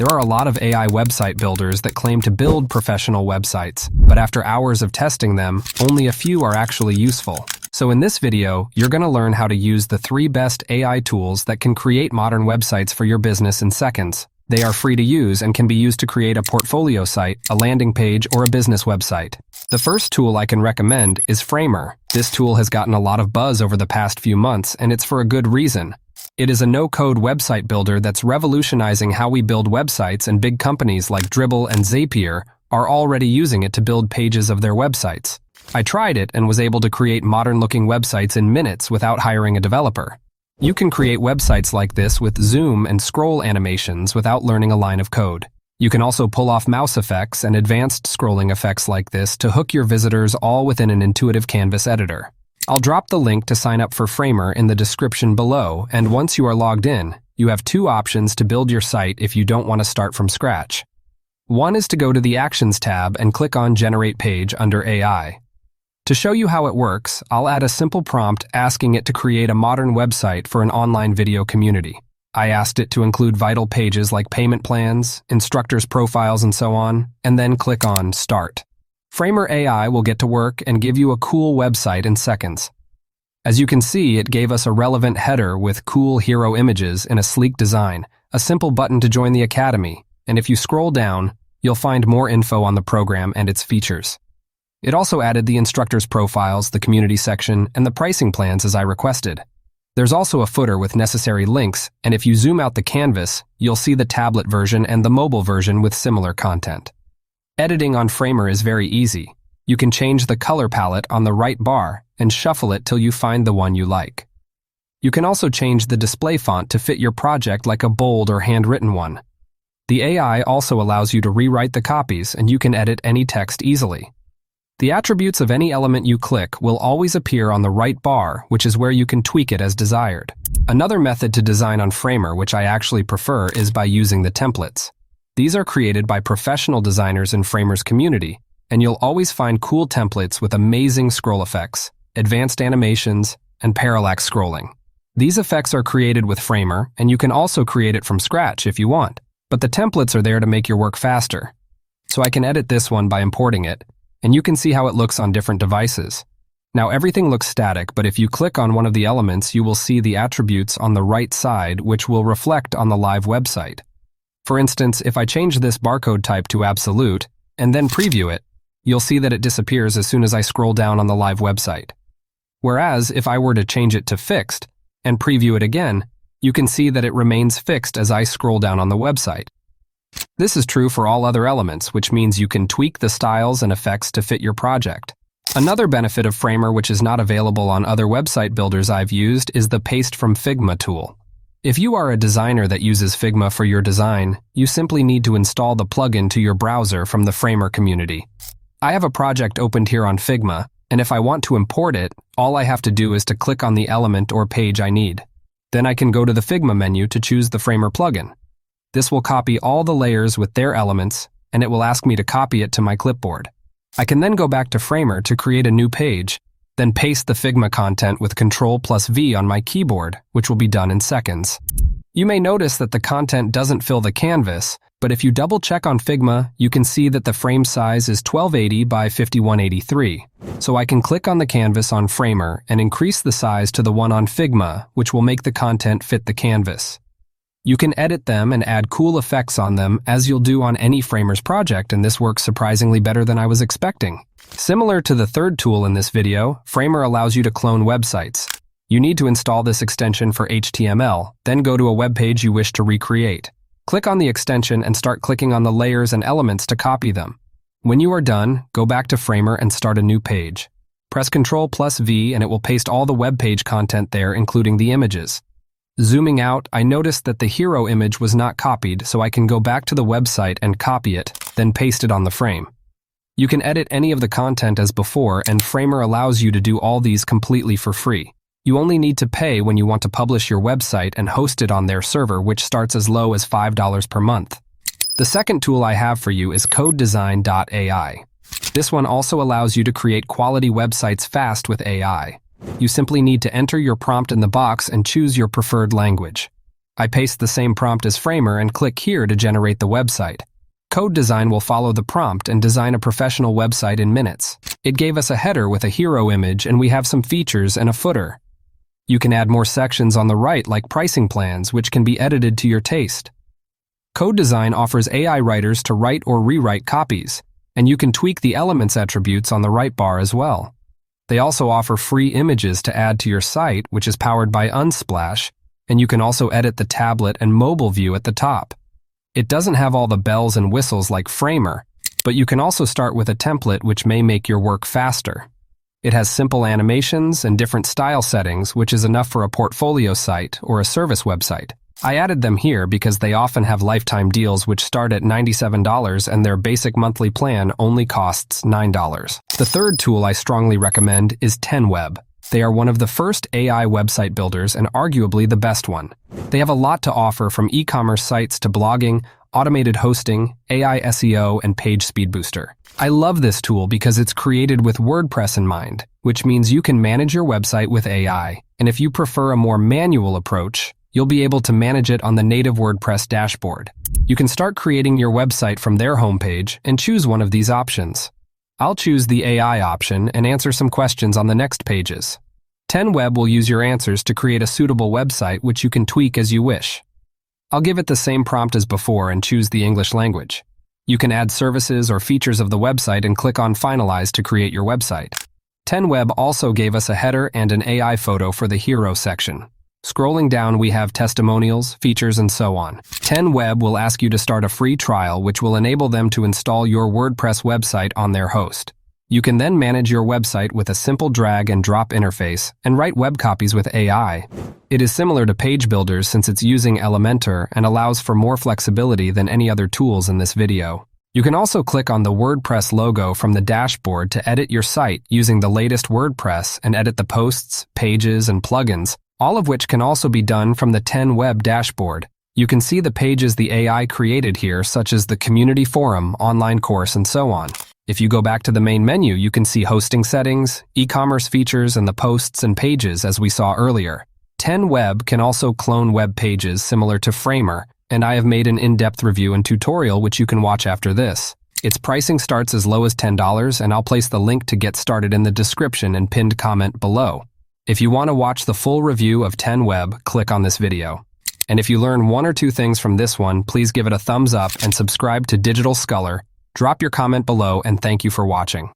There are a lot of AI website builders that claim to build professional websites, but after hours of testing them, only a few are actually useful. So in this video, you're going to learn how to use the 3 best AI tools that can create modern websites for your business in seconds. They are free to use and can be used to create a portfolio site, a landing page, or a business website. The first tool I can recommend is Framer. This tool has gotten a lot of buzz over the past few months, and it's for a good reason. It is a no-code website builder that's revolutionizing how we build websites, and big companies like Dribbble and Zapier are already using it to build pages of their websites. I tried it and was able to create modern-looking websites in minutes without hiring a developer. You can create websites like this with zoom and scroll animations without learning a line of code. You can also pull off mouse effects and advanced scrolling effects like this to hook your visitors all within an intuitive canvas editor. I'll drop the link to sign up for Framer in the description below, and once you are logged in, you have 2 options to build your site if you don't want to start from scratch. One is to go to the Actions tab and click on Generate Page under AI. To show you how it works, I'll add a simple prompt asking it to create a modern website for an online video community. I asked it to include vital pages like payment plans, instructors' profiles, and so on, and then click on Start. Framer AI will get to work and give you a cool website in seconds. As you can see, it gave us a relevant header with cool hero images in a sleek design, a simple button to join the Academy, and if you scroll down, you'll find more info on the program and its features. It also added the instructors' profiles, the community section, and the pricing plans as I requested. There's also a footer with necessary links, and if you zoom out the canvas, you'll see the tablet version and the mobile version with similar content. Editing on Framer is very easy. You can change the color palette on the right bar and shuffle it till you find the one you like. You can also change the display font to fit your project like a bold or handwritten one. The AI also allows you to rewrite the copies, and you can edit any text easily. The attributes of any element you click will always appear on the right bar, which is where you can tweak it as desired. Another method to design on Framer, which I actually prefer, is by using the templates. These are created by professional designers in Framer's community, and you'll always find cool templates with amazing scroll effects, advanced animations, and parallax scrolling. These effects are created with Framer, and you can also create it from scratch if you want, but the templates are there to make your work faster. So I can edit this one by importing it, and you can see how it looks on different devices. Now everything looks static, but if you click on one of the elements, you will see the attributes on the right side, which will reflect on the live website. For instance, if I change this barcode type to absolute, and then preview it, you'll see that it disappears as soon as I scroll down on the live website. Whereas, if I were to change it to fixed, and preview it again, you can see that it remains fixed as I scroll down on the website. This is true for all other elements, which means you can tweak the styles and effects to fit your project. Another benefit of Framer, which is not available on other website builders I've used, is the Paste from Figma tool. If you are a designer that uses Figma for your design, you simply need to install the plugin to your browser from the Framer community. I have a project opened here on Figma, and if I want to import it, all I have to do is to click on the element or page I need. Then I can go to the Figma menu to choose the Framer plugin. This will copy all the layers with their elements, and it will ask me to copy it to my clipboard. I can then go back to Framer to create a new page, then paste the Figma content with Ctrl+V on my keyboard, which will be done in seconds. You may notice that the content doesn't fill the canvas, but if you double-check on Figma, you can see that the frame size is 1280 by 5183. So I can click on the canvas on Framer and increase the size to the one on Figma, which will make the content fit the canvas. You can edit them and add cool effects on them as you'll do on any Framer's project, and this works surprisingly better than I was expecting. Similar to the third tool in this video, Framer allows you to clone websites. You need to install this extension for HTML, then go to a web page you wish to recreate. Click on the extension and start clicking on the layers and elements to copy them. When you are done, go back to Framer and start a new page. Press Ctrl+V and it will paste all the web page content there, including the images. Zooming out, I noticed that the hero image was not copied, so I can go back to the website and copy it, then paste it on the frame. You can edit any of the content as before, and Framer allows you to do all these completely for free. You only need to pay when you want to publish your website and host it on their server, which starts as low as $5 per month. The second tool I have for you is CodeDesign AI. This one also allows you to create quality websites fast with AI. You simply need to enter your prompt in the box and choose your preferred language. I paste the same prompt as Framer and click here to generate the website. CodeDesign will follow the prompt and design a professional website in minutes. It gave us a header with a hero image, and we have some features and a footer. You can add more sections on the right like pricing plans, which can be edited to your taste. CodeDesign offers AI writers to write or rewrite copies, and you can tweak the elements attributes on the right bar as well. They also offer free images to add to your site, which is powered by Unsplash, and you can also edit the tablet and mobile view at the top. It doesn't have all the bells and whistles like Framer, but you can also start with a template which may make your work faster. It has simple animations and different style settings, which is enough for a portfolio site or a service website. I added them here because they often have lifetime deals which start at $97 and their basic monthly plan only costs $9. The third tool I strongly recommend is 10Web. They are one of the first AI website builders and arguably the best one. They have a lot to offer, from e-commerce sites to blogging, automated hosting, AI SEO, and page speed booster. I love this tool because it's created with WordPress in mind, which means you can manage your website with AI. And if you prefer a more manual approach, you'll be able to manage it on the native WordPress dashboard. You can start creating your website from their homepage and choose one of these options. I'll choose the AI option and answer some questions on the next pages. 10Web will use your answers to create a suitable website which you can tweak as you wish. I'll give it the same prompt as before and choose the English language. You can add services or features of the website and click on Finalize to create your website. 10Web also gave us a header and an AI photo for the hero section. Scrolling down, we have testimonials, features, and so on. 10Web will ask you to start a free trial, which will enable them to install your WordPress website on their host. You can then manage your website with a simple drag and drop interface and write web copies with AI. It is similar to page builders since it's using Elementor and allows for more flexibility than any other tools in this video. You can also click on the WordPress logo from the dashboard to edit your site using the latest WordPress and edit the posts, pages, and plugins, all of which can also be done from the 10Web dashboard. You can see the pages the AI created here, such as the community forum, online course, and so on. If you go back to the main menu, you can see hosting settings, e-commerce features, and the posts and pages as we saw earlier. 10Web can also clone web pages similar to Framer, and I have made an in-depth review and tutorial which you can watch after this. Its pricing starts as low as $10, and I'll place the link to get started in the description and pinned comment below. If you want to watch the full review of 10Web, click on this video. And if you learn one or two things from this one, please give it a thumbs up and subscribe to Digital Scholar. Drop your comment below, and thank you for watching.